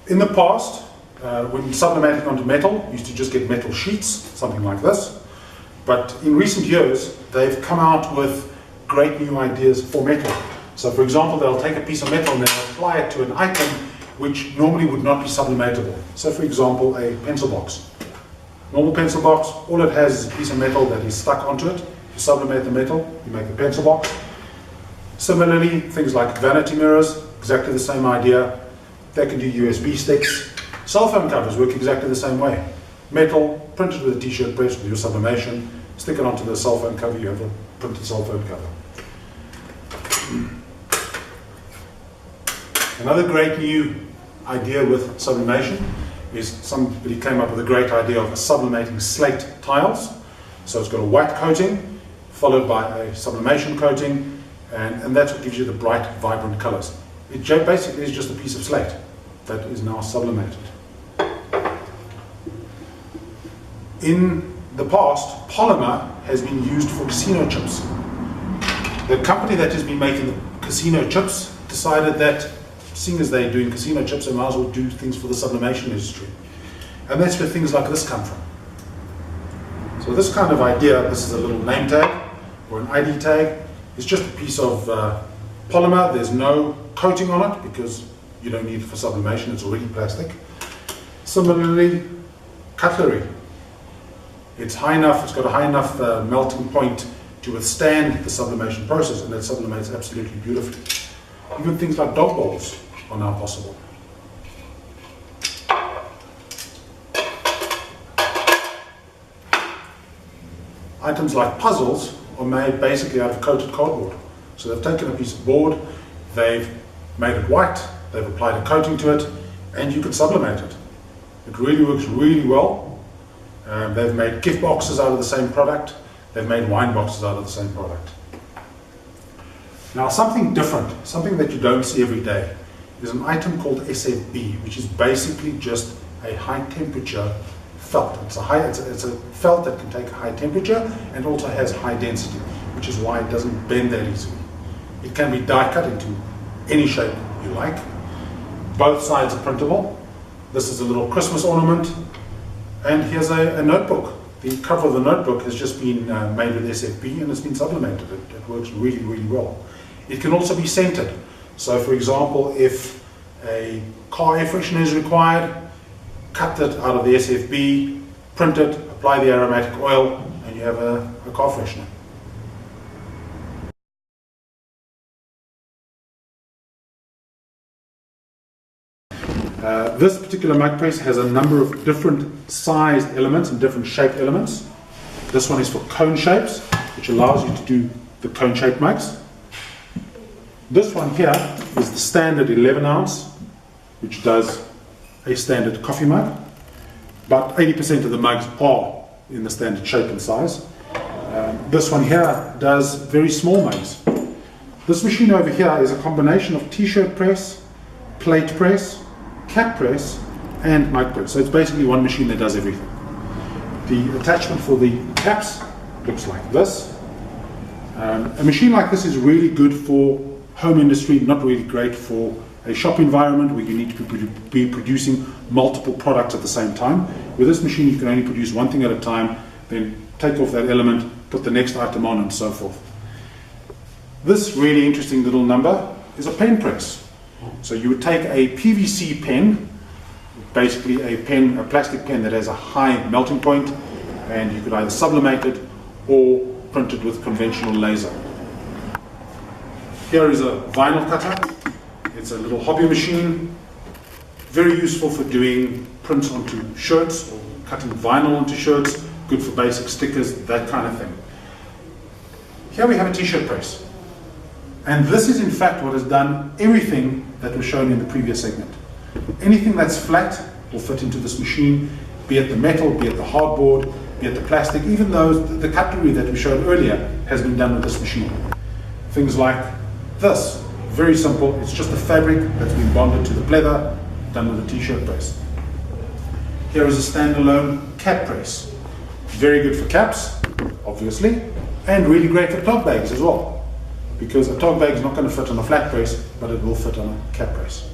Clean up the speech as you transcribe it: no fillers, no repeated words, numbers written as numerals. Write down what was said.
In the past, when sublimating onto metal, you used to just get metal sheets, something like this. But in recent years, they've come out with great new ideas for metal. So for example, they'll take a piece of metal and they'll apply it to an item which normally would not be sublimatable. So for example, a pencil box. Normal pencil box, all it has is a piece of metal that is stuck onto it. You sublimate the metal, you make the pencil box. Similarly, things like vanity mirrors, exactly the same idea. They can do USB sticks. Cell phone covers work exactly the same way. Metal, printed with a t-shirt press with your sublimation, stick it onto the cell phone cover, you have a printed cell phone cover. Another great new idea with sublimation is somebody came up with a great idea of sublimating slate tiles. So it's got a white coating followed by a sublimation coating, and that's what gives you the bright, vibrant colors. It basically is just a piece of slate that is now sublimated. In the past, polymer has been used for casino chips. The company that has been making the casino chips decided that, seeing as they're doing casino chips, they might as well do things for the sublimation industry. And that's where things like this come from. So this kind of idea, this is a little name tag or an ID tag. It's just a piece of polymer. There's no coating on it because you don't need it for sublimation, it's already plastic. Similarly, cutlery. It's high enough, it's got a high enough melting point to withstand the sublimation process, and it sublimates absolutely beautifully. Even things like dog bowls are now possible. Items like puzzles are made basically out of coated cardboard. So they've taken a piece of board, they've made it white, they've applied a coating to it, and you can sublimate it. It really works really well. They've made gift boxes out of the same product. They've made wine boxes out of the same product. Now something different, something that you don't see every day, is an item called SFB, which is basically just a high temperature felt. It's a felt that can take a high temperature and also has high density, which is why it doesn't bend that easily. It can be die cut into any shape you like. Both sides are printable. This is a little Christmas ornament. And here's a notebook. The cover of the notebook has just been made with SFB and it's been sublimated. It works really, really well. It can also be scented. So for example, if a car air freshener is required, cut it out of the SFB, print it, apply the aromatic oil, and you have a car freshener. This particular mug press has a number of different sized elements and different shaped elements. This one is for cone shapes, which allows you to do the cone shaped mugs. This one here is the standard 11 ounce, which does a standard coffee mug. About 80% of the mugs are in the standard shape and size. This one here does very small mugs. This machine over here is a combination of t-shirt press, plate press, cap press, and mug press. So it's basically one machine that does everything. The attachment for the caps looks like this. A machine like this is really good for home industry, not really great for a shop environment where you need to be producing multiple products at the same time. With this machine you can only produce one thing at a time, then take off that element, put the next item on, and so forth. This really interesting little number is a pen press. So you would take a PVC pen, basically a plastic pen that has a high melting point, and you could either sublimate it or print it with conventional laser. Here is a vinyl cutter. It's a little hobby machine, very useful for doing prints onto shirts or cutting vinyl onto shirts, good for basic stickers, that kind of thing. Here we have a t-shirt press. And this is in fact what has done everything that was shown in the previous segment. Anything that's flat will fit into this machine, be it the metal, be it the hardboard, be it the plastic, even though the cutlery that we showed earlier has been done with this machine. Things like this, very simple, it's just a fabric that's been bonded to the pleather, done with a t-shirt press. Here is a standalone cap press. Very good for caps, obviously, and really great for tote bags as well, because a tote bag is not going to fit on a flat press, but it will fit on a cap press.